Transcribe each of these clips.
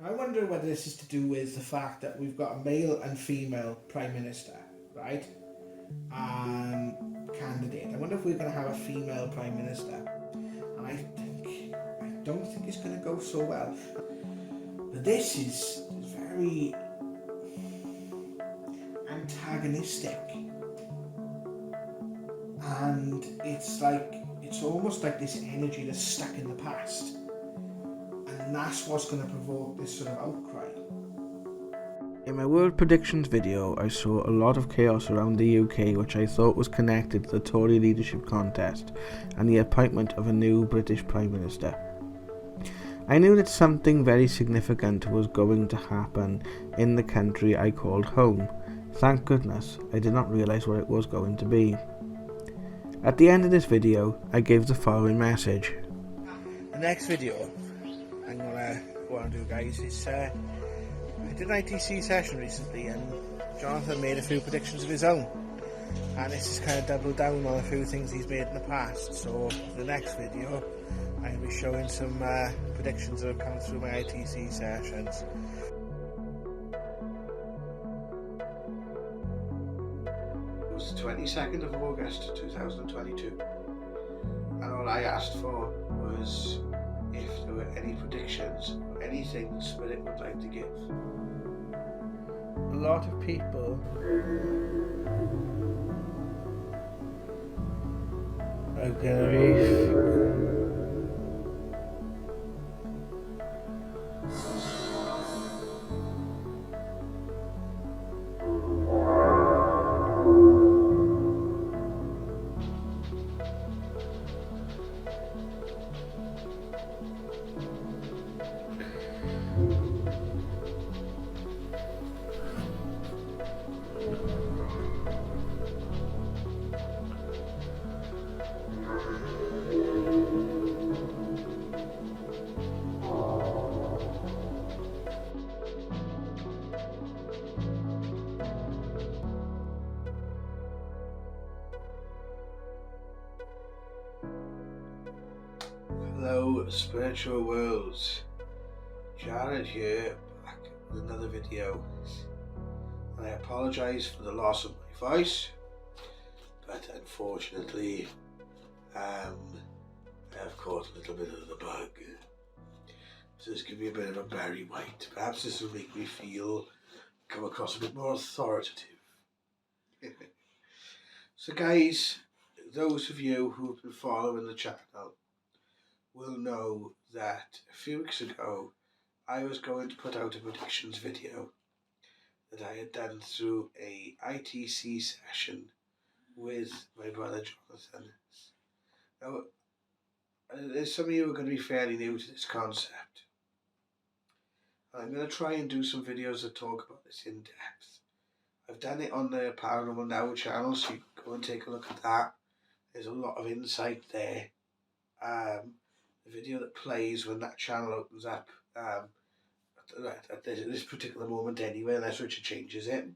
I wonder whether this is to do with the fact that we've got a male and female Prime Minister, right? Candidate. I wonder if we're going to have a female Prime Minister. And I don't think it's going to go so well. But this is very antagonistic. And it's almost like this energy that's stuck in the past. And that's what's going to provoke this sort of outcry. In my world predictions video, I saw a lot of chaos around the UK, which I thought was connected to the Tory leadership contest and the appointment of a new British Prime Minister. I knew that something very significant was going to happen in the country I called home. Thank goodness, I did not realise what it was going to be. At the end of this video, I gave the following message. The next video I'm going to do, guys, is I did an ITC session recently and Jonathan made a few predictions of his own, and this is kind of doubled down on a few things he's made in the past. So the next video I'll be showing some predictions that have come through my ITC sessions. It was the 22nd of August 2022, and all I asked for was if there were any predictions or anything Spirit would like to give. A lot of people are gonna be Hello spiritual worlds, Jared here, back with another video, and I apologise for the loss of my voice, but unfortunately I have caught a little bit of the bug, so this could be a bit of a Barry White. Perhaps this will make me come across a bit more authoritative. So guys, those of you who have been following the channel will know that a few weeks ago I was going to put out a predictions video that I had done through a ITC session with my brother Jonathan. Now, there's some of you who are going to be fairly new to this concept. I'm going to try and do some videos that talk about this in depth. I've done it on the Paranormal Now channel, so you can go and take a look at that. There's a lot of insight there. The video that plays when that channel opens up at this particular moment anyway, unless Richard changes it,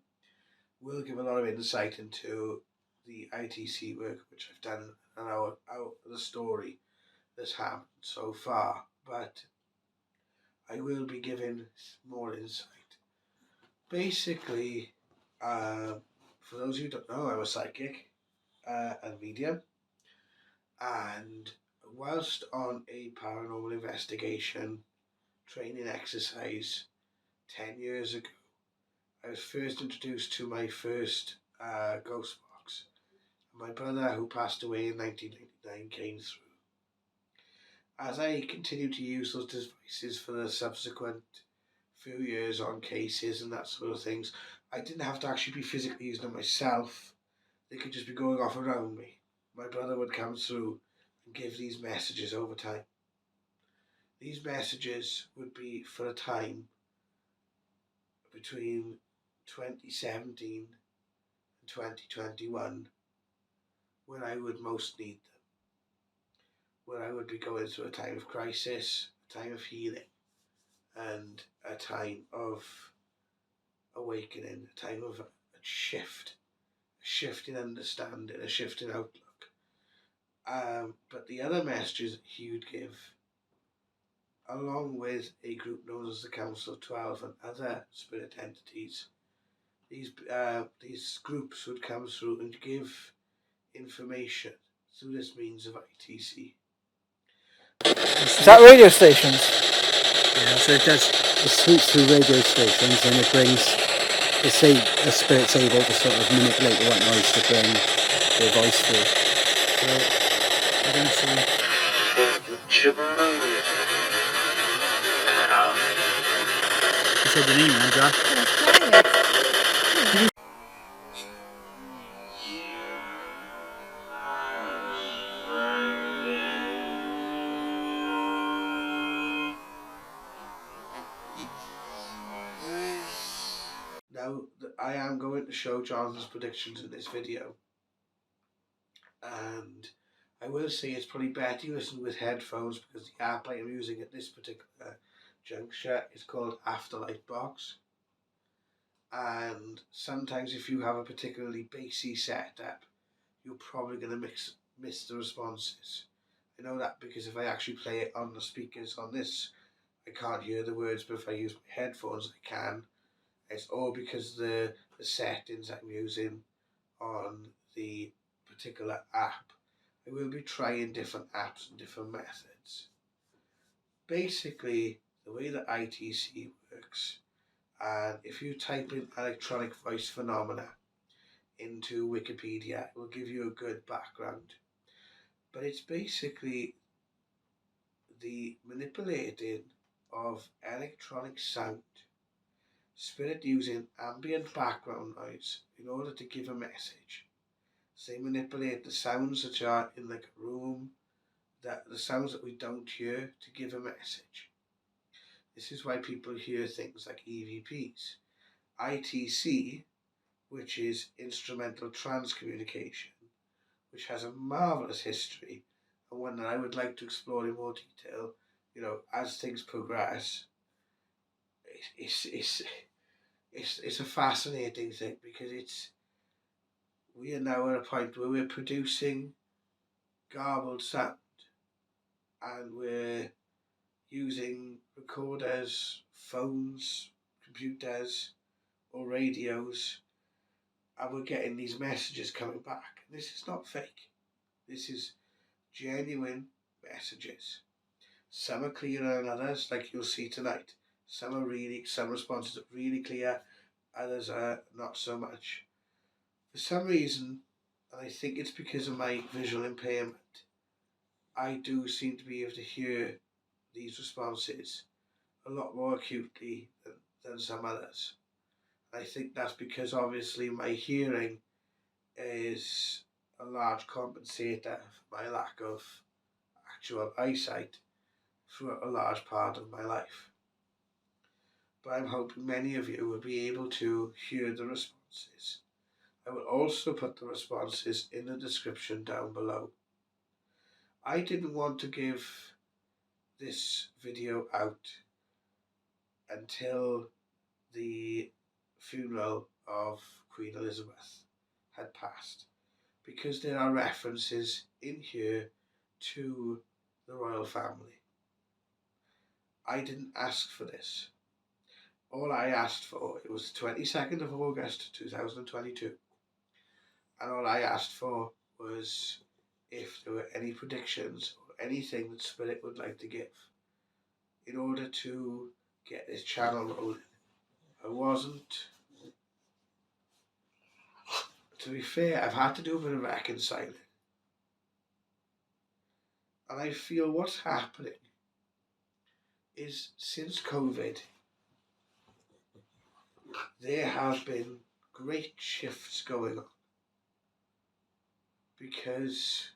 will give a lot of insight into the ITC work which I've done and the story that's happened so far, but I will be giving more insight. Basically, for those who don't know, I'm a psychic and medium, and whilst on a paranormal investigation training exercise 10 years ago, I was first introduced to my first ghost box. My brother, who passed away in 1999, came through. As I continued to use those devices for the subsequent few years on cases and that sort of things, I didn't have to actually be physically using them myself. They could just be going off around me. My brother would come through and give these messages over time. These messages would be for a time between 2017 and 2021 when I would most need them, where I would be going through a time of crisis, a time of healing, and a time of awakening, a time of a shift in understanding, a shift in outlook. But the other messages he would give along with a group known as the Council of 12 and other spirit entities. These groups would come through and give information through this means of ITC. Is that radio stations? Yeah, so it does. It sweeps through radio stations and it brings. They say a spirit's able to sort of manipulate the white noise to bring their voice through. So I don't see. You said your name, man, Jack? Now, I am going to show Jonathan's predictions in this video, and I will say it's probably better you listen with headphones because the app I am using at this particular juncture is called Afterlight Box, and sometimes if you have a particularly bassy setup, you're probably going to miss the responses. I know that because if I actually play it on the speakers on this, I can't hear the words, but if I use my headphones I can. It's all because the settings I'm using on the particular app. I will be trying different apps and different methods. Basically, the way that ITC works, and if you type in electronic voice phenomena into Wikipedia, it will give you a good background. But it's basically the manipulating of electronic sound, spirit using ambient background noise in order to give a message. So they manipulate the sounds that are in like a room, the sounds that we don't hear, to give a message. This is why people hear things like EVPs. ITC, which is instrumental trance communication, which has a marvellous history and one that I would like to explore in more detail, as things progress. It's a fascinating thing because we are now at a point where we're producing garbled sound and we're using recorders, phones, computers or radios, and we're getting these messages coming back. This is not fake. This is genuine messages. Some are clearer than others, like you'll see tonight. Some responses are really clear, others are not so much. For some reason, and I think it's because of my visual impairment, I do seem to be able to hear these responses a lot more acutely than some others. I think that's because obviously my hearing is a large compensator for my lack of actual eyesight for a large part of my life. But I'm hoping many of you will be able to hear the responses. I will also put the responses in the description down below. I didn't want to give this video out until the funeral of Queen Elizabeth had passed, because there are references in here to the royal family. I didn't ask for this. All I asked for, it was the 22nd of August 2022, and all I asked for was if there were any predictions or anything that Spirit would like to give in order to get this channel rolling. I wasn't, to be fair, I've had to do a bit of reconciling, and I feel what's happening is since COVID there have been great shifts going on, because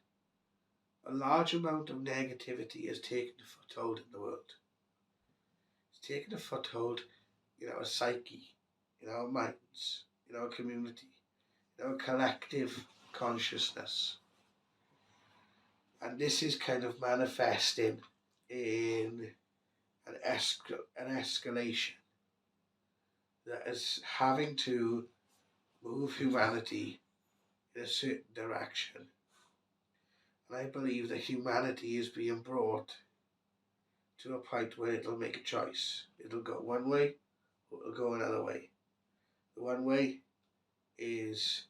a large amount of negativity has taken a foothold in the world. It's taken a foothold in our psyche, in our minds, in our community, in our collective consciousness. And this is kind of manifesting in an escalation that is having to move humanity in a certain direction. And I believe that humanity is being brought to a point where it'll make a choice. It'll go one way or it'll go another way. The one way is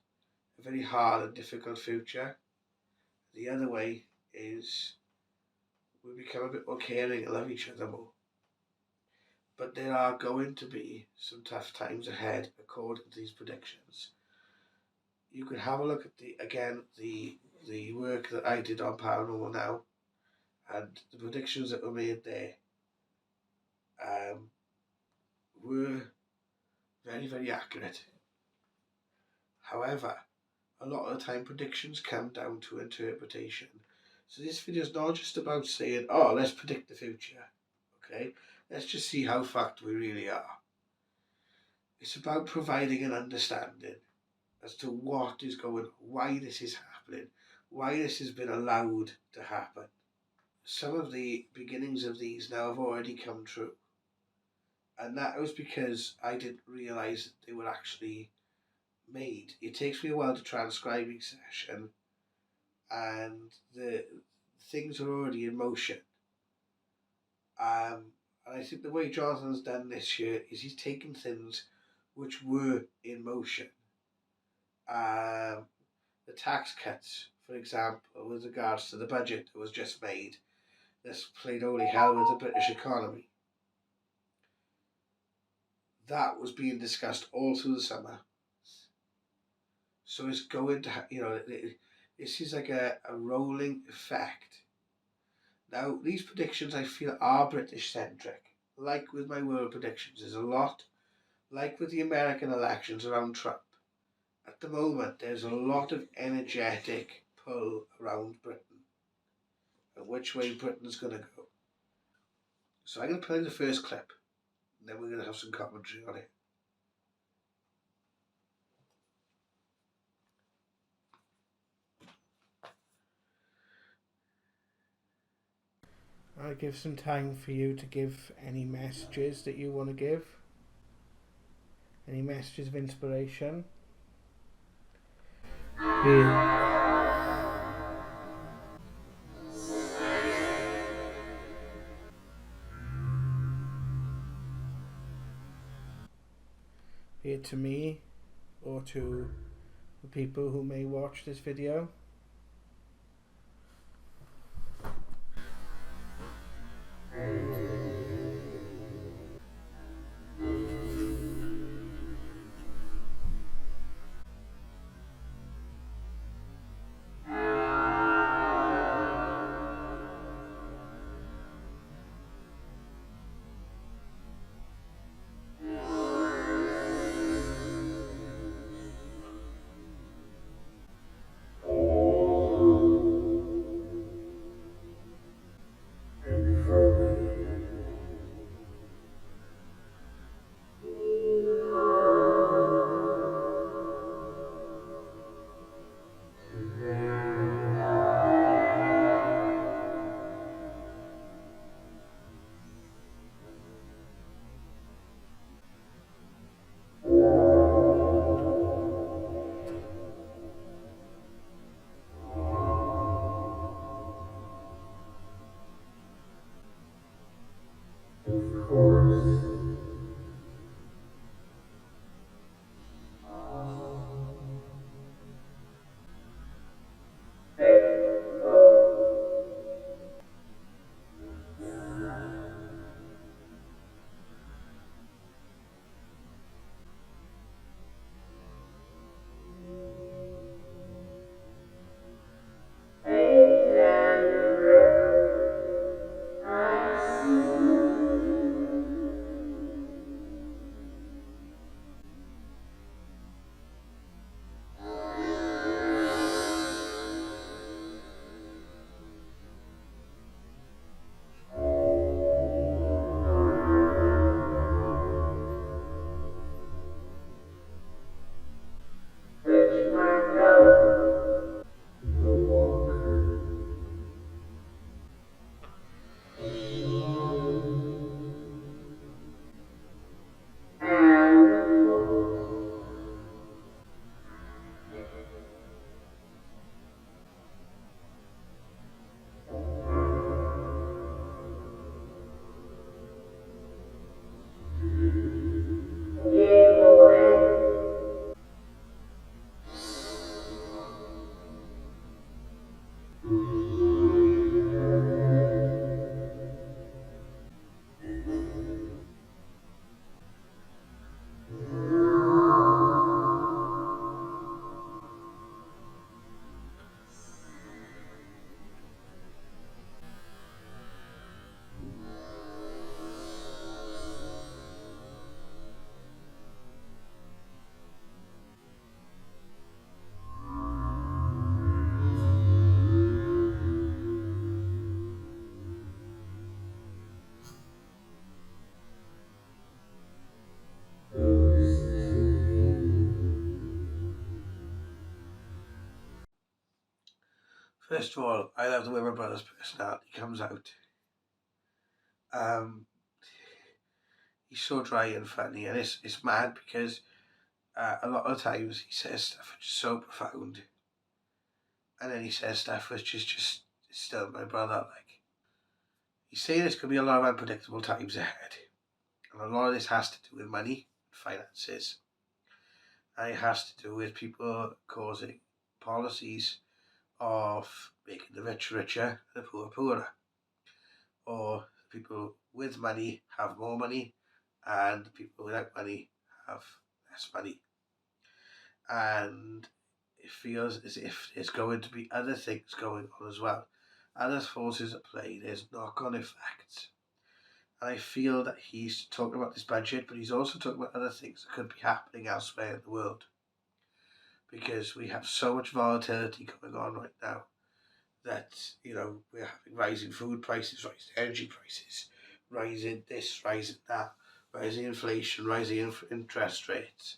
a very hard and difficult future. The other way is we become a bit more caring and love each other more. But there are going to be some tough times ahead according to these predictions. You could have a look at the work that I did on Paranormal Now, and the predictions that were made there were very, very accurate. However, a lot of the time predictions come down to interpretation. So this video is not just about saying, oh, let's predict the future. Okay, let's just see how fucked we really are. It's about providing an understanding as to what is going on, why this is happening, why this has been allowed to happen. Some of the beginnings of these now have already come true. And that was because I didn't realise that they were actually made. It takes me a while to transcribe each session, and the things are already in motion. And I think the way Jonathan's done this year is he's taken things which were in motion. The tax cuts, for example, with regards to the budget that was just made, this played holy hell with the British economy. That was being discussed all through the summer. So it's going to, this is like a rolling effect. Now, these predictions I feel are British centric. Like with my world predictions, there's a lot, like with the American elections around Trump. At the moment, there's a lot of energetic pull around Britain and which way Britain's going to go. So I'm going to play the first clip, and then we're going to have some commentary on it. I'll give some time for you to give any messages that you want to give. Any messages of inspiration. Be it to me or to the people who may watch this video. First of all, I love the way my brother's personality comes out. He's so dry and funny, and it's mad because a lot of times he says stuff which is so profound, and then he says stuff which is just still my brother. Like, he's saying there's going to be a lot of unpredictable times ahead, and a lot of this has to do with money, finances, and it has to do with people causing policies of making the rich richer and the poor poorer, or people with money have more money and people without money have less money. And it feels as if there's going to be other things going on as well, other forces at play. There's knock-on effects, and I feel that he's talking about this budget, but he's also talking about other things that could be happening elsewhere in the world, because we have so much volatility going on right now that, you know, we're having rising food prices, rising energy prices, rising this, rising that, rising inflation, rising interest rates,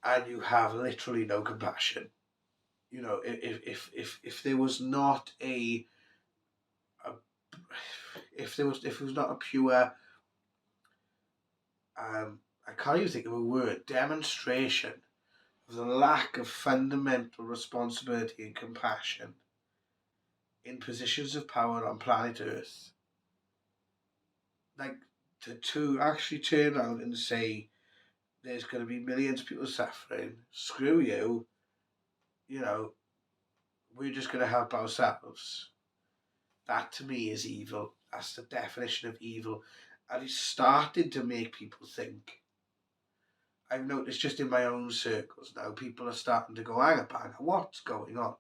and you have literally no compassion. You know, if there was not if it was not a pure I can't even think of a word, demonstration of the lack of fundamental responsibility and compassion in positions of power on planet Earth, like to actually turn around and say there's going to be millions of people suffering, screw you, you know, we're just going to help ourselves. That to me is evil. That's the definition of evil. And it's starting to make people think. I've noticed just in my own circles now, people are starting to go, hang a bang, what's going on?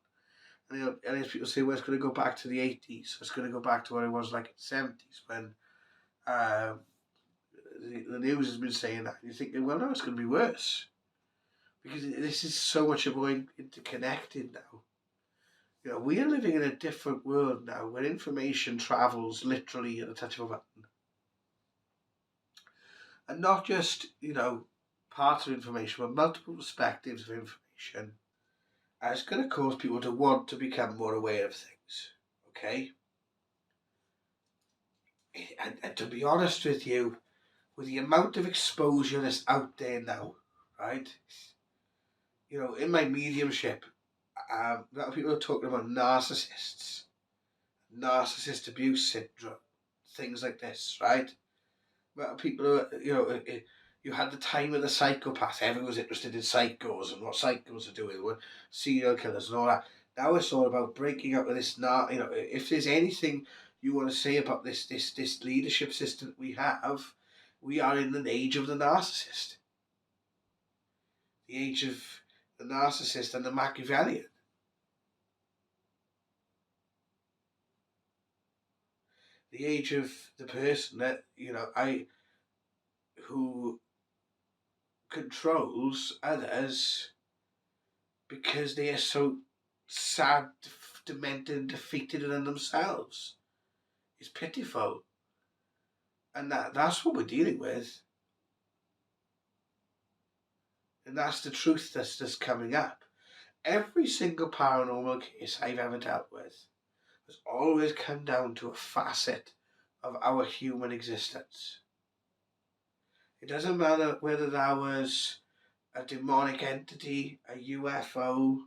And, you know, and as people say, well, it's going to go back to the 80s. It's going to go back to what it was like in the 70s when the news has been saying that. And you're thinking, well, no, it's going to be worse. Because this is so much more interconnected now. You know, we are living in a different world now where information travels literally at the touch of a button. And not just, you know, parts of information, but multiple perspectives of information. And it's going to cause people to want to become more aware of things. Okay? And to be honest with you, with the amount of exposure that's out there now, right? You know, in my mediumship, a lot of people are talking about narcissist abuse syndrome, things like this, right? Well, people are, you know, you had the time of the psychopath. Everyone was interested in psychos and what psychos are doing, what serial killers and all that. Now it's all about breaking up with this. You know, if there's anything you want to say about this leadership system that we have, we are in the age of the narcissist, the age of the narcissist and the Machiavellian. The age of the person that, you know, who controls others because they are so sad, demented, and defeated in themselves. It's pitiful. And that's what we're dealing with. And that's the truth that's coming up. Every single paranormal case I've ever dealt with has always come down to a facet of our human existence. It doesn't matter whether that was a demonic entity, a UFO,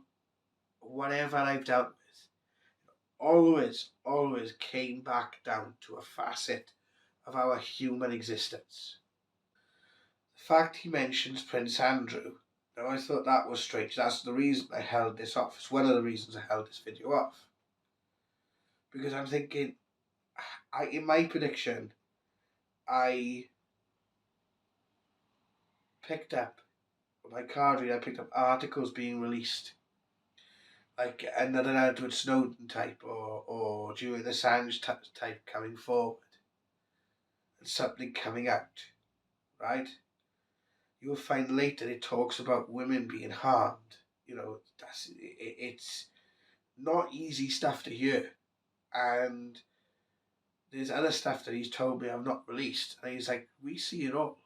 whatever I've dealt with, always came back down to a facet of our human existence. The fact he mentions Prince Andrew, now I thought that was strange. That's the reason I held this off. It's one of the reasons I held this video off. Because I'm thinking, in my prediction, I picked up, my card reader, I picked up articles being released. Like another Edward Snowden type or Julian Assange type coming forward. And something coming out, right? You'll find later it talks about women being harmed. You know, it's not easy stuff to hear. And there's other stuff that he's told me I've not released. And he's like, we see it all.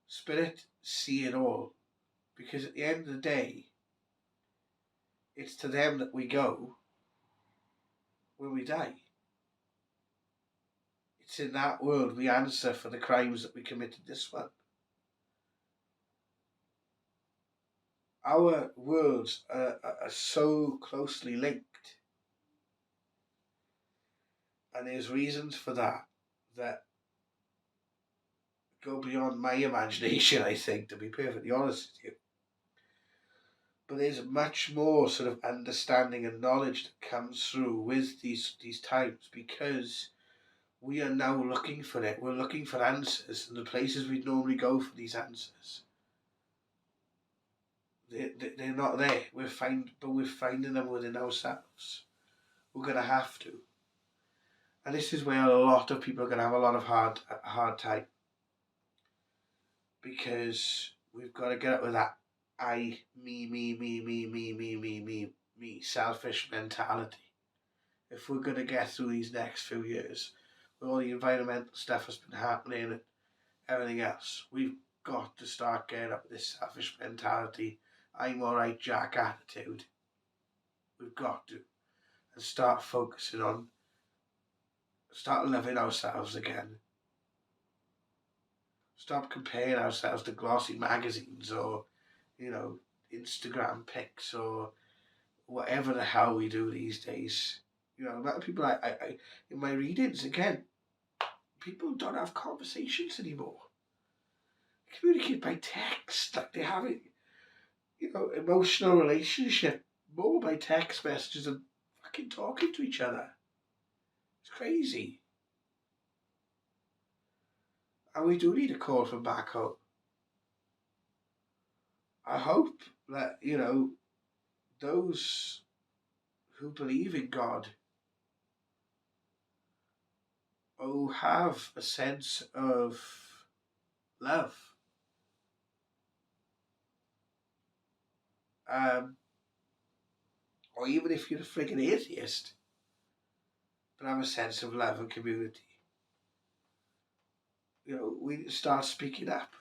Spirit see it all. Because at the end of the day, it's to them that we go. when we die. It's in that world we answer for the crimes that we committed this one. Our worlds are so closely linked. And there's reasons for that go beyond my imagination, I think, to be perfectly honest with you. But there's much more sort of understanding and knowledge that comes through with these times, because we are now looking for it. We're looking for answers, and the places we normally go for these answers, they're not there. We're finding them within ourselves. We're going to have to. And this is where a lot of people are going to have a hard time. Because we've got to get up with that me, selfish mentality. If we're going to get through these next few years, with all the environmental stuff that's been happening and everything else, we've got to start getting up with this selfish mentality, I'm alright Jack attitude. We've got to. And start focusing on, start loving ourselves again. Stop comparing ourselves to glossy magazines or, Instagram pics or whatever the hell we do these days. A lot of people, I in my readings, again, people don't have conversations anymore. They communicate by text, like they're having, emotional relationship more by text messages than fucking talking to each other. It's crazy. And we do need a call from back home. I hope that, those who believe in God have a sense of love. Or even if you're a friggin' atheist, but have a sense of love and community. We need to start speaking up.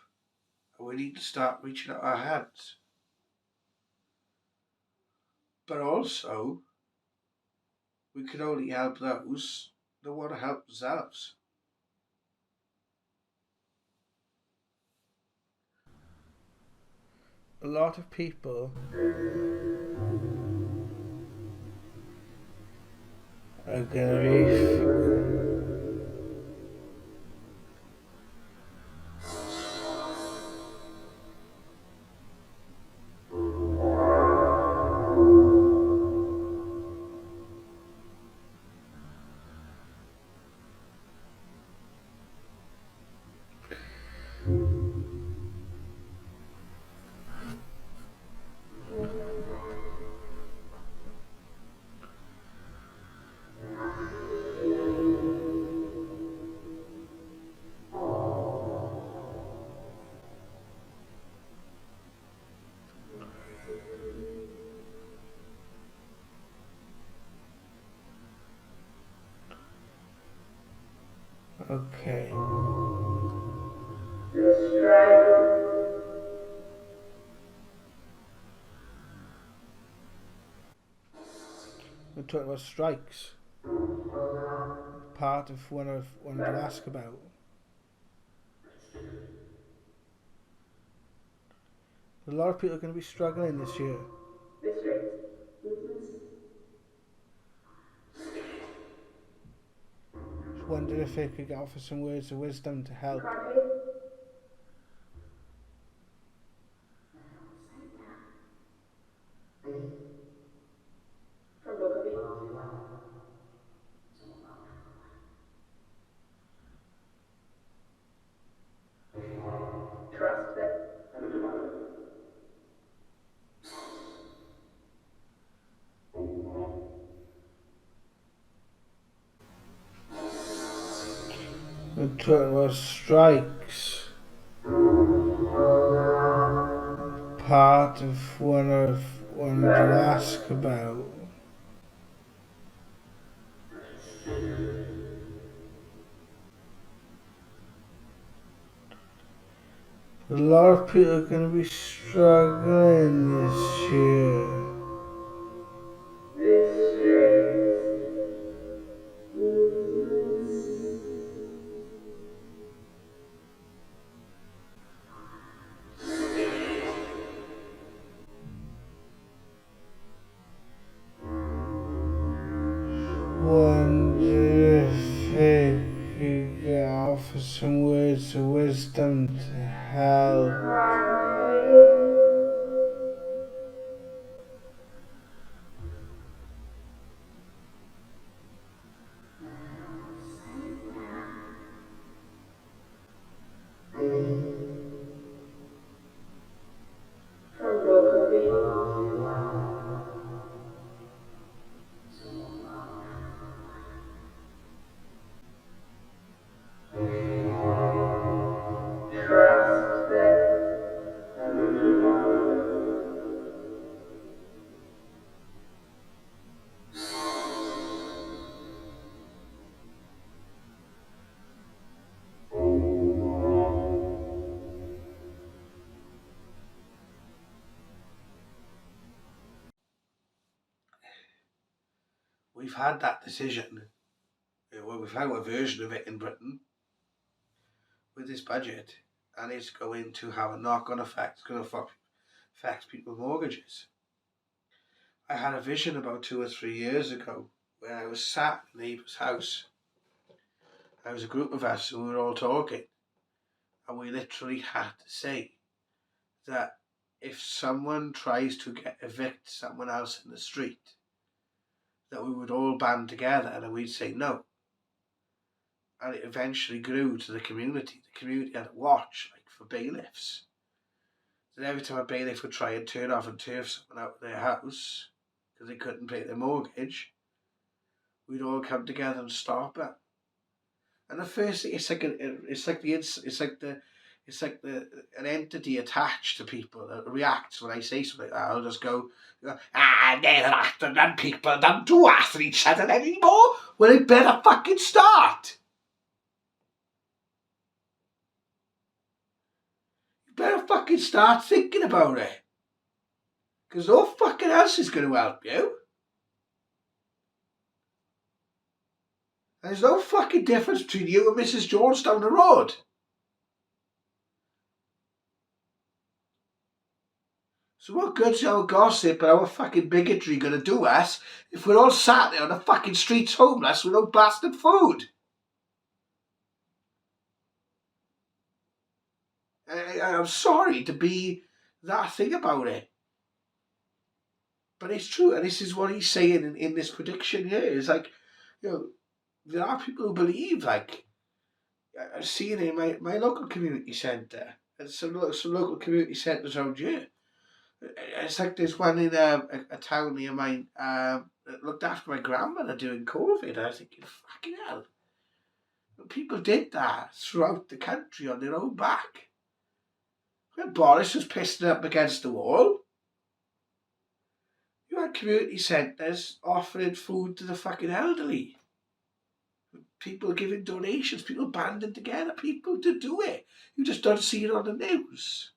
And we need to start reaching out our hands. But also, we can only help those that want to help themselves. A lot of people are gonna be okay. We're talking about strikes. Part of what I wanted to ask about. A lot of people are going to be struggling this year. Just wondered if I could offer some words of wisdom to help. We're talking about strikes. Part of what I wanted to ask about. A lot of people are going to be struggling this year. wisdom to help. We've had that decision. Well, we've had a version of it in Britain with this budget, and it's going to have a knock-on effect. It's going to affect people's mortgages. I had a vision about 2 or 3 years ago where I was sat in a neighbour's house. There was a group of us who were all talking, and we literally had to say that if someone tries to evict someone else in the street, that we would all band together and we'd say no. And it eventually grew to the community. The community had a watch, like, for bailiffs. Then every time a bailiff would try and turn off and turf someone out of their house because they couldn't pay their mortgage, we'd all come together and stop it. And the first thing, it's like an entity attached to people that reacts when I say something like that. I'll just go, and people don't do after each other anymore. Well, it better fucking start. You better fucking start thinking about it. Because no fucking else is going to help you. There's no fucking difference between you and Mrs. Jones down the road. So what good's our gossip and our fucking bigotry going to do us if we're all sat there on the fucking streets homeless with no blasted food? I'm sorry to be that thing about it. But it's true, and this is what he's saying in this prediction here. It's like, there are people who believe, like, I've seen it in my local community centre and some local community centres around here. It's like there's one in a town near mine that looked after my grandmother during COVID. I was thinking, fucking hell. People did that throughout the country on their own back. When Boris was pissing up against the wall, you had community centres offering food to the fucking elderly. People giving donations, people banding together, people to do it. You just don't see it on the news.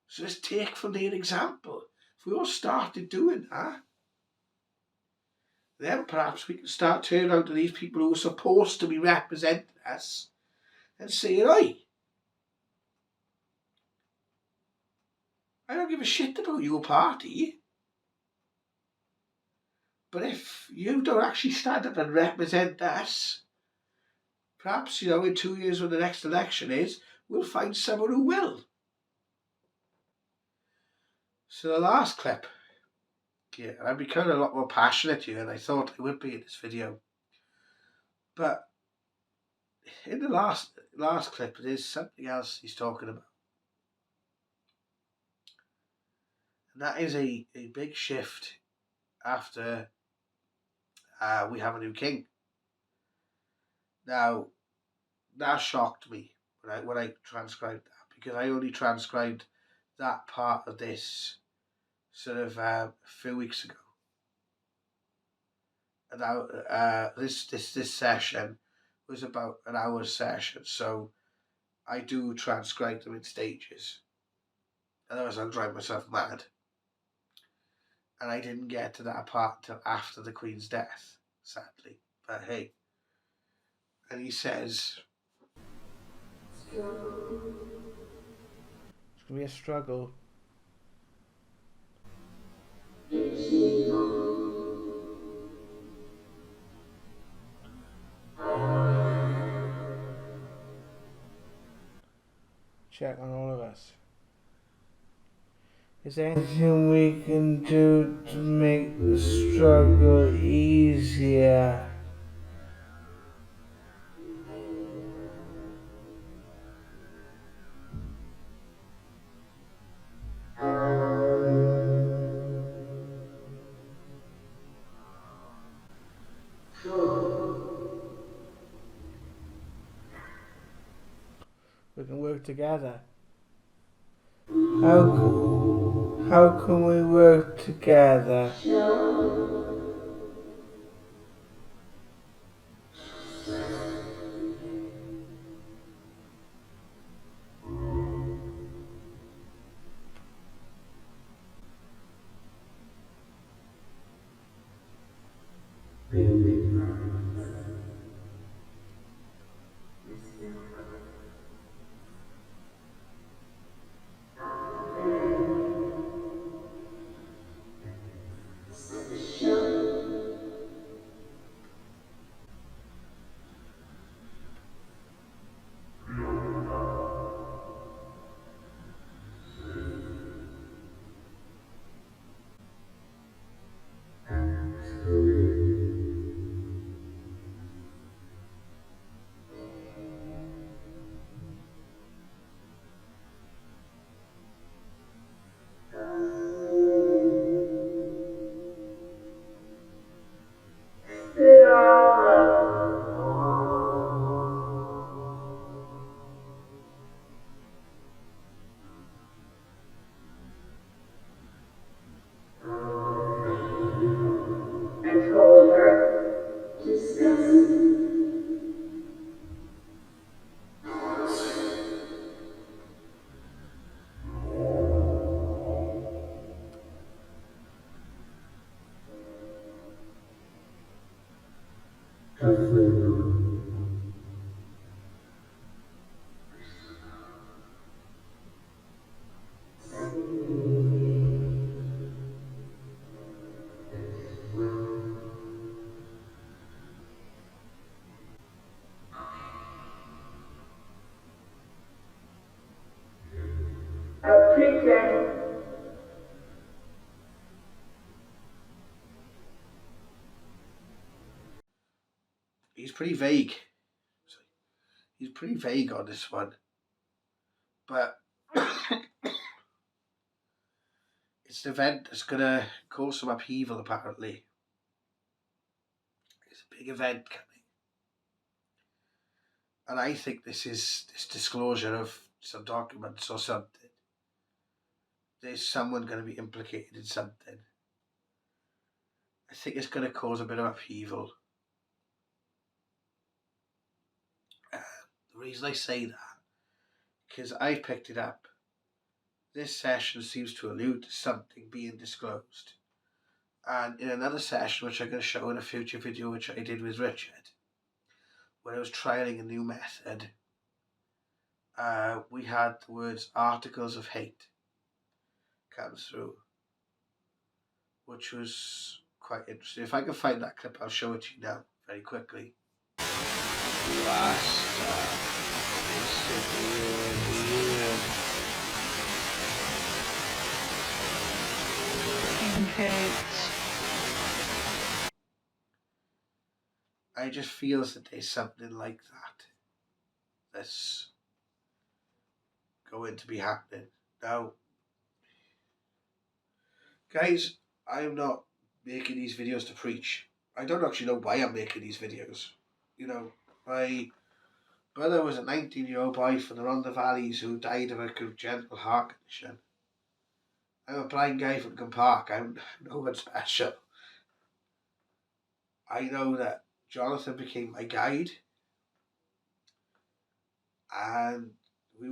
So let's take from their example. If we all started doing that, then perhaps we can start turning out to these people who are supposed to be representing us and saying, oi, I don't give a shit about your party. But if you don't actually stand up and represent us, perhaps, in 2 years when the next election is, we'll find someone who will. So the last clip, I'm becoming a lot more passionate here than I thought I would be in this video. But in the last clip, there's something else he's talking about. And that is a big shift after we have a new king. Now, that shocked me when I transcribed that, because I only transcribed that part of this sort of a few weeks ago. And now, this session was about an hour session, so I do transcribe them in stages. Otherwise I'll drive myself mad. And I didn't get to that part till after the Queen's death, sadly. But hey. And he says, it's going to be a struggle. check on all of us. Is there anything we can do to make the struggle easier? We can work together. How can we work together? He's pretty vague. He's pretty vague on this one. But it's an event that's going to cause some upheaval, apparently. It's a big event coming. And I think this is this disclosure of some documents or something. There's someone going to be implicated in something. I think it's going to cause a bit of upheaval. The reason I say that, because I picked it up. This session seems to allude to something being disclosed. And in another session, which I'm going to show in a future video, which I did with Richard, when I was trialing a new method, we had the words articles of hate come through, which was quite interesting. If I can find that clip, I'll show it to you now very quickly. I just feel that there's something like that that's going to be happening. Now, guys, I'm not making these videos to preach. I don't actually know why I'm making these videos. You know, my brother was a 19-year-old boy from the Rhondda Valleys who died of a congenital heart condition. I'm a blind guy from Gun Park. I'm no one special. I know that Jonathan became my guide, and I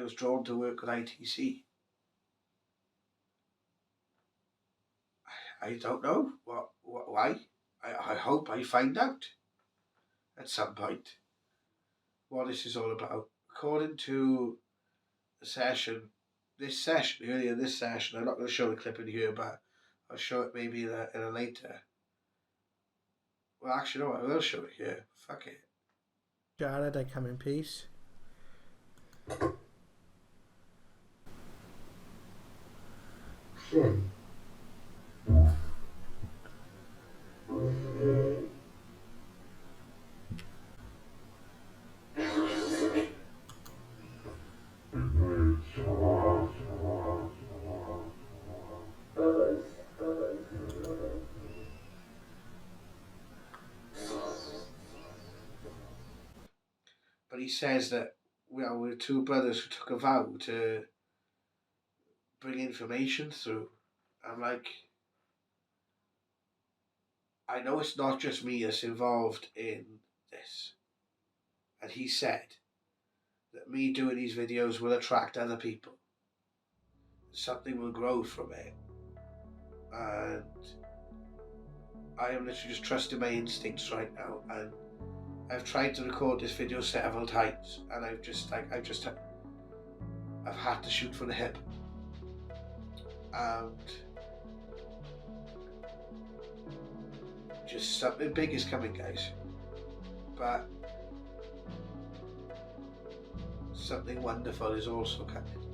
was drawn to work with ITC. I don't know why. I hope I find out at some point what this is all about. According to the session, earlier this session, I'm not going to show the clip in here, but I'll show it maybe in a later. Well, actually, no, I will show it here. Fuck it. Jared, I come in peace. But he says that we're two brothers who took a vow to bring information through. I'm like, I know it's not just me that's involved in this. And he said that me doing these videos will attract other people. Something will grow from it. And I am literally just trusting my instincts right now. And I've tried to record this video several times, and I've had to shoot from the hip. And just something big is coming, guys. But something wonderful is also coming.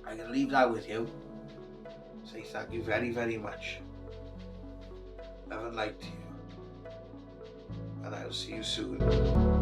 I'm going to leave that with you. Say thank you very, very much. Love and light to you. And I'll see you soon.